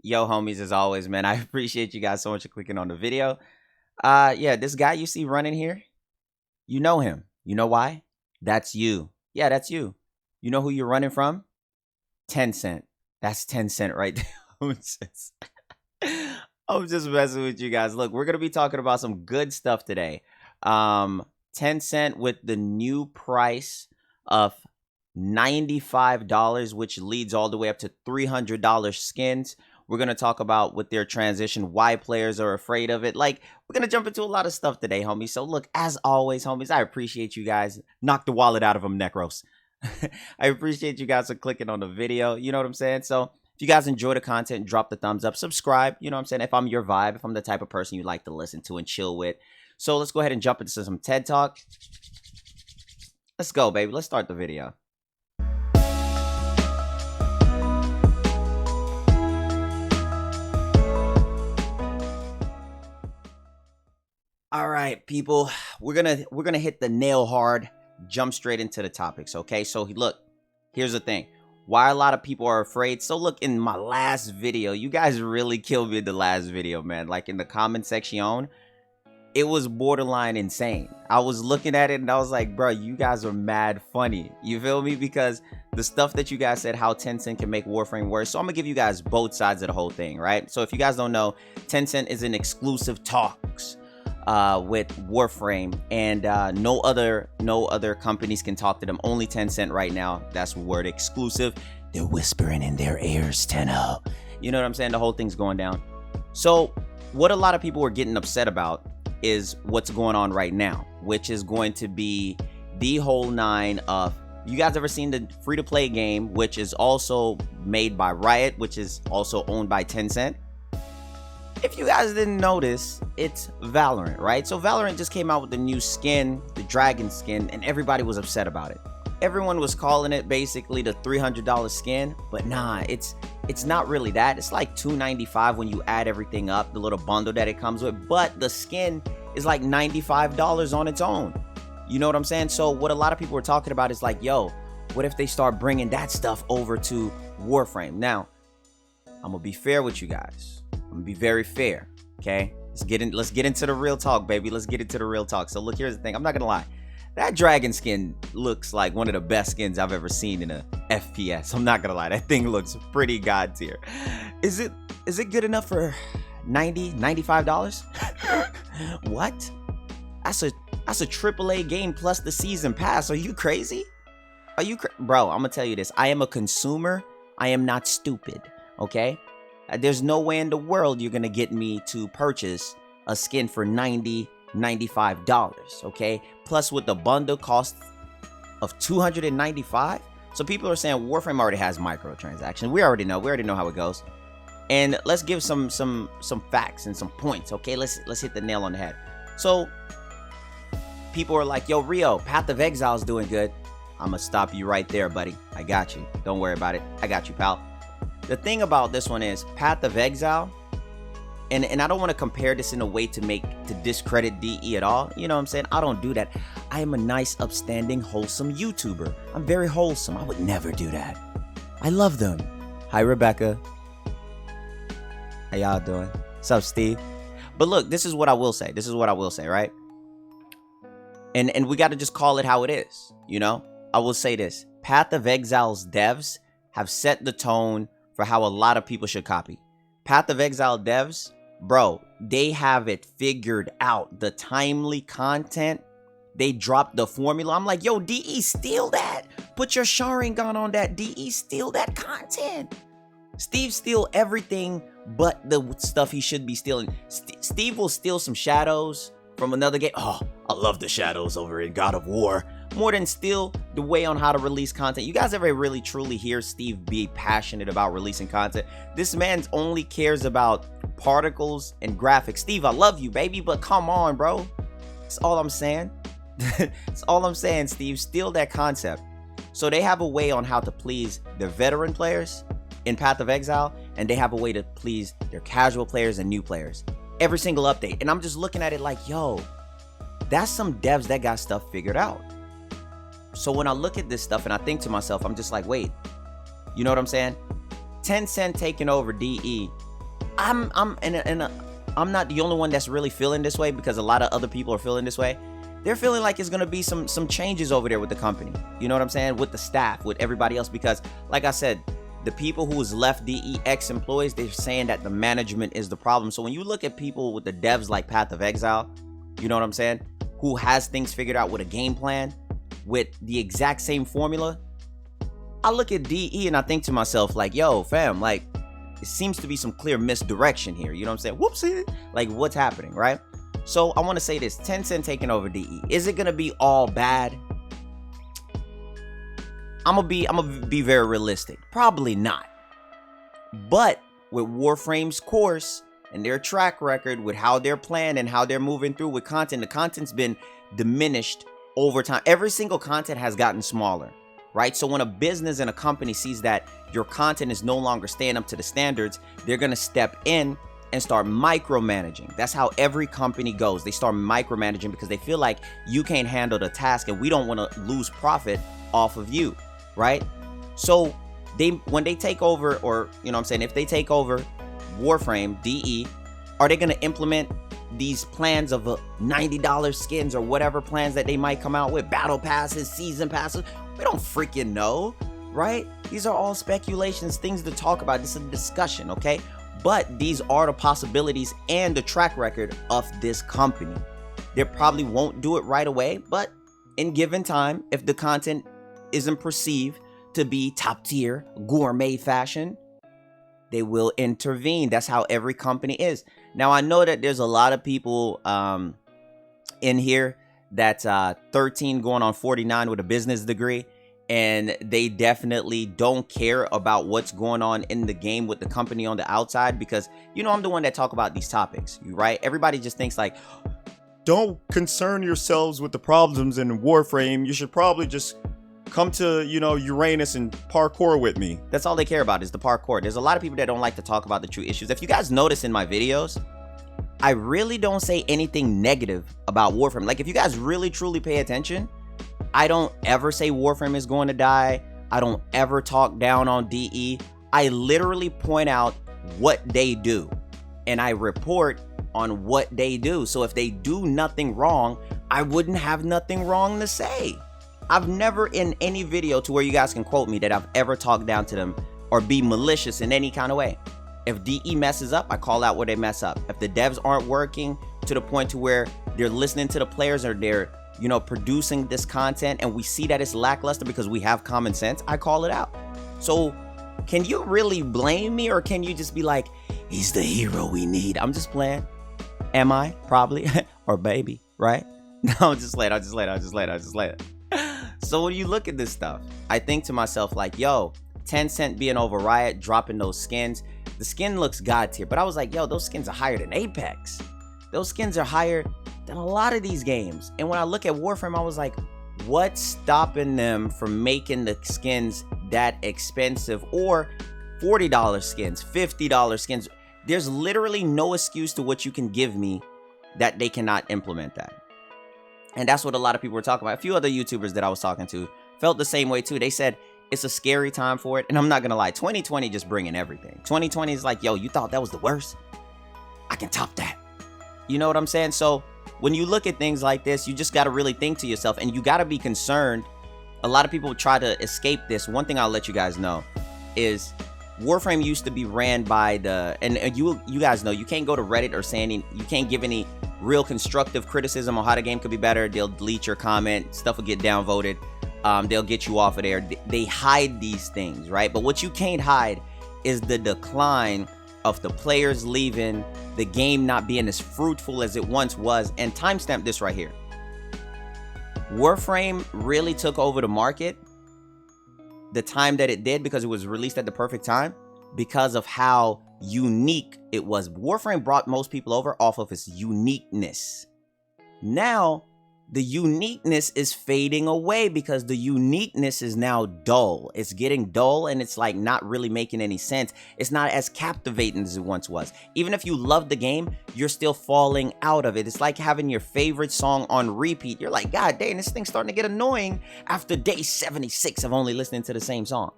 Yo, homies, as always, man, I appreciate you guys so much for clicking on the video. Yeah, this guy you see running here, you know him. You know why? That's you. Yeah, that's you. You know who you're running from? Tencent. That's Tencent right there. I'm just messing with you guys. Look, we're gonna be talking about some good stuff today. Tencent with the new price of $95, which leads all the way up to $300 skins. We're going to talk about with their transition, why players are afraid of it. Like, we're going to jump into a lot of stuff today, homies. So, look, as always, homies, I appreciate you guys. Knock the wallet out of them, Necros. I appreciate you guys for clicking on the video. You know what I'm saying? So, if you guys enjoy the content, drop the thumbs up, subscribe. You know what I'm saying? If I'm your vibe, if I'm the type of person you like to listen to and chill with. So, let's go ahead and jump into some TED Talk. Let's go, baby. Let's start the video. All right, people, we're gonna hit the nail hard, jump straight into the topics, okay? So look, here's the thing. Why a lot of people are afraid. So look, in my last video, you guys really killed me in the last video, man. Like in the comment section, it was borderline insane. I was looking at it and I was like, bro, you guys are mad funny. You feel me? Because the stuff that you guys said, how Tencent can make Warframe worse. So I'm gonna give you guys both sides of the whole thing, right? So if you guys don't know, Tencent is in exclusive talks with Warframe, and no other companies can talk to them. Only Tencent right now. That's word exclusive. They're whispering in their ears, Tenno. You know what I'm saying? The whole thing's going down. So what a lot of people were getting upset about is what's going on right now, which is going to be the whole nine of, you guys ever seen the free-to-play game, which is also made by Riot, which is also owned by Tencent? If you guys didn't notice, it's Valorant, right? So Valorant just came out with the new skin, the dragon skin, and everybody was upset about it. Everyone was calling it basically the $300 skin, but nah, it's not really that. It's like $295 when you add everything up, the little bundle that it comes with, but the skin is like $95 on its own. You know what I'm saying? So what a lot of people were talking about is like, yo, what if they start bringing that stuff over to Warframe? Now, I'm gonna be fair with you guys. I'm gonna be very fair, okay? Let's get into the real talk, baby. Let's get into the real talk. So look, here's the thing. I'm not gonna lie. That dragon skin looks like one of the best skins I've ever seen in a FPS. I'm not gonna lie. That thing looks pretty god tier. Is it good enough for $95? What? That's a AAA game plus the season pass. Are you crazy? Bro, I'm gonna tell you this. I am a consumer. I am not stupid, okay? There's no way in the world you're gonna get me to purchase a skin for $95, okay? Plus with the bundle cost of $295. So people are saying Warframe already has microtransactions. We already know how it goes. And let's give some facts and some points, okay? Let's hit the nail on the head. So people are like, yo, Rio, Path of Exile is doing good. I'm gonna stop you right there, buddy. I got you. Don't worry about it. I got you, pal. The thing about this one is Path of Exile, and I don't want to compare this in a way to discredit DE at all. You know what I'm saying? I don't do that. I am a nice, upstanding, wholesome YouTuber. I'm very wholesome. I would never do that. I love them. Hi, Rebecca. How y'all doing? What's up, Steve? But look, this is what I will say. Right? And we got to just call it how it is. You know? I will say this. Path of Exile's devs have set the tone for how a lot of people should copy. Path of Exile devs, bro, they have it figured out. The timely content, they dropped the formula. I'm like, yo, DE, steal that. Put your Sharingan on that. DE, steal that content. Steve steal everything but the stuff he should be stealing. Steve will steal some shadows from another game. Oh, I love the shadows over in God of War. More than steal the way on how to release content. You guys ever really truly hear Steve be passionate about releasing content? This man only cares about particles and graphics. Steve, I love you, baby, but come on, bro. That's all I'm saying. That's all I'm saying, Steve. Steal that concept. So they have a way on how to please their veteran players in Path of Exile, and they have a way to please their casual players and new players. Every single update. And I'm just looking at it like, yo, that's some devs that got stuff figured out. So when I look at this stuff and I think to myself, I'm just like, wait, you know what I'm saying? Tencent taking over DE I'm not the only one that's really feeling this way, because a lot of other people are feeling this way. They're feeling like it's gonna be some changes over there with the company. You know what I'm saying? With the staff, with everybody else, because like I said, the people who is left DEX employees, they're saying that the management is the problem. So when you look at people with the devs like Path of Exile, you know what I'm saying, who has things figured out with a game plan, with the exact same formula, I look at DE and I think to myself like, yo, fam, like, it seems to be some clear misdirection here. You know what I'm saying? Whoopsie. Like, what's happening, right? So I want to say this, Tencent taking over DE. Is it going to be all bad? I'm gonna be very realistic. Probably not. But with Warframe's course and their track record, with how they're playing and how they're moving through with content, the content's been diminished over time. Every single content has gotten smaller, right? So when a business and a company sees that your content is no longer staying up to the standards, they're gonna step in and start micromanaging. That's how every company goes. They start micromanaging because they feel like you can't handle the task and we don't want to lose profit off of you, right? So when they take over, or you know what I'm saying, if they take over Warframe DE, are they going to implement these plans of $90 skins or whatever plans that they might come out with, battle passes, season passes? We don't freaking know, right? These are all speculations, things to talk about. This is a discussion, okay? But these are the possibilities and the track record of this company. They probably won't do it right away, but in given time, if the content isn't perceived to be top tier, gourmet fashion, they will intervene. That's how every company is. Now, I know that there's a lot of people in here that's 13 going on 49 with a business degree, and they definitely don't care about what's going on in the game with the company on the outside, because, you know, I'm the one that talk about these topics, right? Everybody just thinks like, don't concern yourselves with the problems in Warframe. You should probably just come to, you know, Uranus and parkour with me. That's all they care about is the parkour. There's a lot of people that don't like to talk about the true issues. If you guys notice in my videos, I really don't say anything negative about Warframe. Like, if you guys really truly pay attention, I don't ever say Warframe is going to die. I don't ever talk down on DE. I literally point out what they do, and I report on what they do. So if they do nothing wrong, I wouldn't have nothing wrong to say. I've never in any video to where you guys can quote me that I've ever talked down to them or be malicious in any kind of way. If DE messes up, I call out where they mess up. If the devs aren't working to the point to where they're listening to the players, or they're, you know, producing this content and we see that it's lackluster because we have common sense, I call it out. So can you really blame me, or can you just be like, he's the hero we need? I'm just playing. Am I? Probably. Or baby, right? No, I'm just late. So when you look at this stuff, I think to myself like, yo, Tencent being over Riot, dropping those skins. The skin looks god tier, but I was like, yo, those skins are higher than Apex. Those skins are higher than a lot of these games. And when I look at Warframe, I was like, what's stopping them from making the skins that expensive, or $40 skins, $50 skins? There's literally no excuse to what you can give me that they cannot implement that. And that's what a lot of people were talking about. A few other YouTubers that I was talking to felt the same way too. They said it's a scary time for it. And I'm not going to lie, 2020 just bringing everything. 2020 is like, yo, you thought that was the worst? I can top that. You know what I'm saying? So when you look at things like this, you just got to really think to yourself, and you got to be concerned. A lot of people try to escape this. One thing I'll let you guys know is Warframe used to be ran by and you guys know, you can't go to Reddit or say you can't give any real constructive criticism on how the game could be better. They'll delete your comment, stuff will get downvoted. They'll get you off of there. They hide these things, right? But what you can't hide is the decline of the players leaving, the game not being as fruitful as it once was. And timestamp this right here. Warframe really took over the market the time that it did, because it was released at the perfect time, because of how unique it was. Warframe brought most people over off of its uniqueness. Now, the uniqueness is fading away because the uniqueness is now dull. It's getting dull, and it's like not really making any sense. It's not as captivating as it once was. Even if you love the game, you're still falling out of it. It's like having your favorite song on repeat. You're like, God dang, this thing's starting to get annoying after day 76 of only listening to the same song,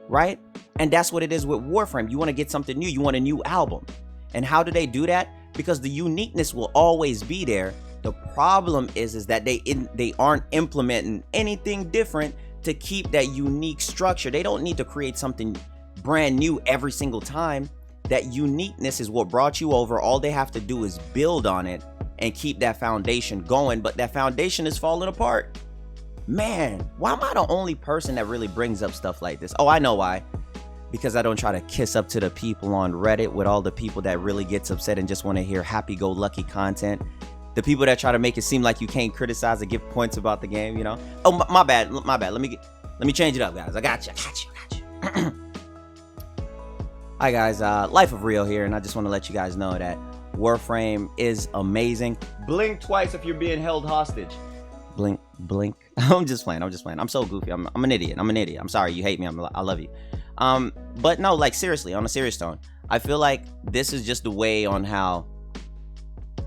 right? And that's what it is with Warframe. You want to get something new. You want a new album. And how do they do that? Because the uniqueness will always be there. The problem is that they aren't implementing anything different to keep that unique structure. They don't need to create something brand new every single time. That uniqueness is what brought you over. All they have to do is build on it and keep that foundation going, but that foundation is falling apart. Man, why am I the only person that really brings up stuff like this? Oh, I know why. Because I don't try to kiss up to the people on Reddit with all the people that really gets upset and just want to hear happy-go-lucky content. The people that try to make it seem like you can't criticize and give points about the game, you know? Oh, my bad. Let me change it up, guys. I got you. Hi, guys. Life of Real here, and I just want to let you guys know that Warframe is amazing. Blink twice if you're being held hostage. Blink. I'm just playing. I'm so goofy. I'm an idiot. I'm sorry you hate me. I love you. But no, like seriously, on a serious tone, I feel like this is just the way on how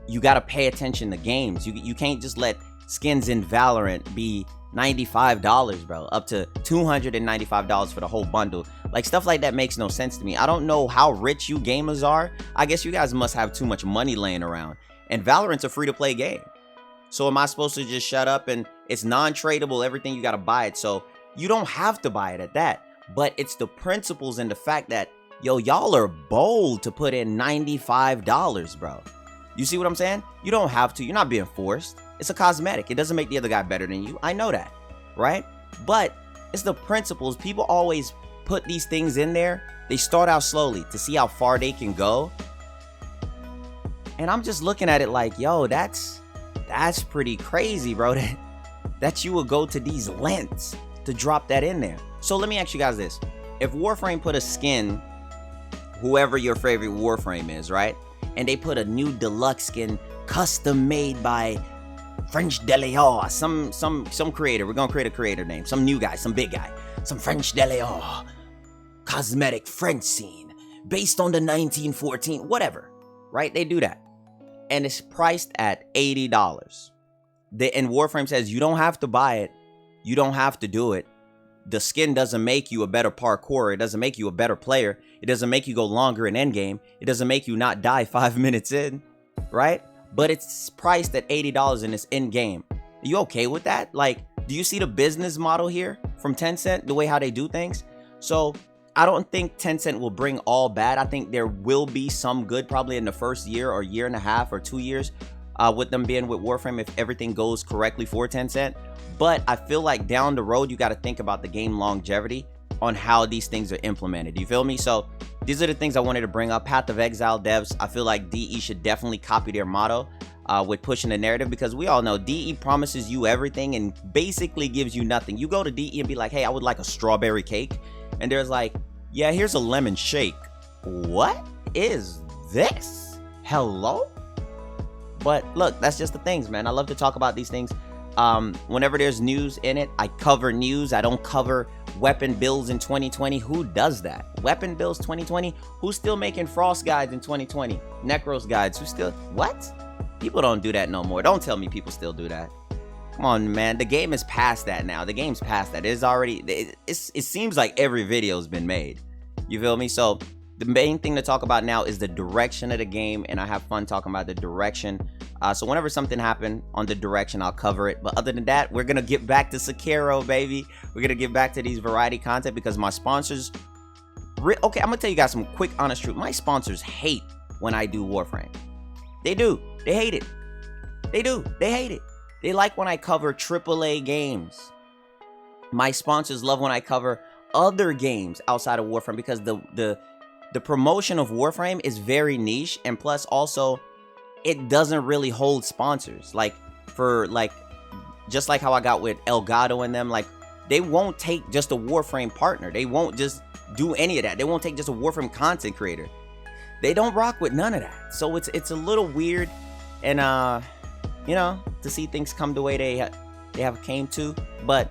you got to pay attention to games. You can't just let skins in Valorant be $95, bro, up to $295 for the whole bundle. Like, stuff like that makes no sense to me. I don't know how rich you gamers are. I guess you guys must have too much money laying around. And Valorant's a free-to-play game. So am I supposed to just shut up and it's non-tradable, everything, you got to buy it. So you don't have to buy it at that. But it's the principles and the fact that, yo, y'all are bold to put in $95, bro. You see what I'm saying? You don't have to. You're not being forced. It's a cosmetic. It doesn't make the other guy better than you. I know that, right? But it's the principles. People always put these things in there. They start out slowly to see how far they can go. And I'm just looking at it like, yo, that's pretty crazy, bro. That you would go to these lengths to drop that in there. So let me ask you guys this. If Warframe put a skin, whoever your favorite Warframe is, right? And they put a new deluxe skin custom made by French Deleon, some creator. We're gonna create a creator name. Some new guy, some big guy. Some French Deleon. Cosmetic French scene. Based on the 1914, whatever. Right? They do that. And it's priced at $80. And Warframe says you don't have to buy it. You don't have to do it. The skin doesn't make you a better parkourer. It doesn't make you a better player. It doesn't make you go longer in endgame. It doesn't make you not die 5 minutes in, right? But it's priced at $80 and it's in-game. Are you okay with that? Like, do you see the business model here from Tencent, the way how they do things? So I don't think Tencent will bring all bad. I think there will be some good probably in the first year or year and a half or 2 years with them being with Warframe if everything goes correctly for Tencent. But I feel like down the road, you got to think about the game longevity on how these things are implemented. You feel me? So these are the things I wanted to bring up. Path of Exile devs, I feel like DE should definitely copy their motto with pushing the narrative, because we all know DE promises you everything and basically gives you nothing. You go to DE and be like, hey, I would like a strawberry cake. And there's like, yeah, here's a lemon shake. What is this? Hello? But look, that's just the things, man. I love to talk about these things. Whenever there's news in it, I cover news. I don't cover weapon builds in 2020. Who does that? Weapon builds 2020? Who's still making Frost guides in 2020? Necros guides? Who still? What? People don't do that no more. Don't tell me people still do that. Come on, man. The game is past that now. The game's past that. It's already, it seems like every video's been made. You feel me? So the main thing to talk about now is the direction of the game, and I have fun talking about the direction. So whenever something happened on the direction, I'll cover it. But other than that, we're going to get back to Sekiro, baby. We're going to get back to these variety content because my sponsors... Okay, I'm going to tell you guys some quick, honest truth. My sponsors hate when I do Warframe. They do. They hate it. They do. They hate it. They like when I cover AAA games. My sponsors love when I cover other games outside of Warframe because the promotion of Warframe is very niche, and plus also it doesn't really hold sponsors. Like for just like how I got with Elgato and them, like they won't take just a Warframe partner. They won't just do any of that. They won't take just a Warframe content creator. They don't rock with none of that. So it's a little weird, and you know, to see things come the way they have came to. But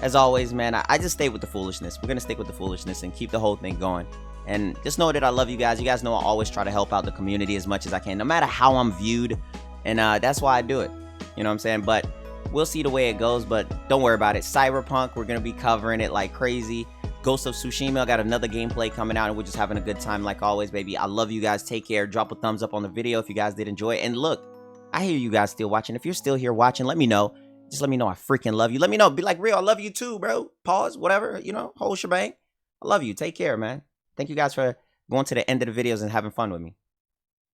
as always, man, I just stay with the foolishness. We're gonna stick with the foolishness and keep the whole thing going. And just know that I love you guys. You guys know I always try to help out the community as much as I can, no matter how I'm viewed. And that's why I do it. You know what I'm saying? But we'll see the way it goes. But don't worry about it. Cyberpunk, we're going to be covering it like crazy. Ghost of Tsushima. I got another gameplay coming out, and we're just having a good time like always, baby. I love you guys. Take care. Drop a thumbs up on the video if you guys did enjoy it. And look, I hear you guys still watching. If you're still here watching, let me know. Just let me know I freaking love you. Let me know. Be like, real, I love you too, bro. Pause, whatever, you know, whole shebang. I love you. Take care, man. Thank you guys for going to the end of the videos and having fun with me.